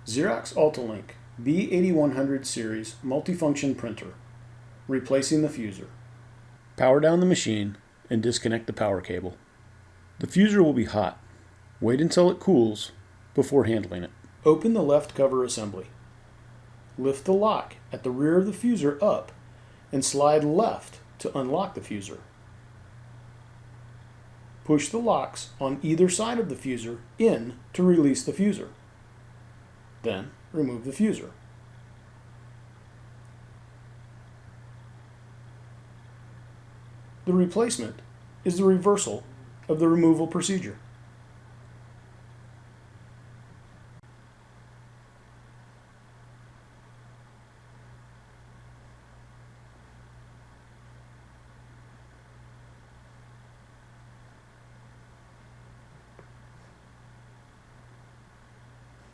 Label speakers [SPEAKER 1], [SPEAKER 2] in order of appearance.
[SPEAKER 1] Xerox AltaLink B8100 series multifunction printer. Replacing the fuser. Power down the machine and disconnect the power cable. The fuser will be hot. Wait until it cools before handling it. Open the left cover assembly. Lift the lock at the rear of the fuser up and slide left to unlock the fuser. Push the locks on either side of the fuser in to release the fuser. Then remove the fuser. The replacement is the reversal of the removal procedure.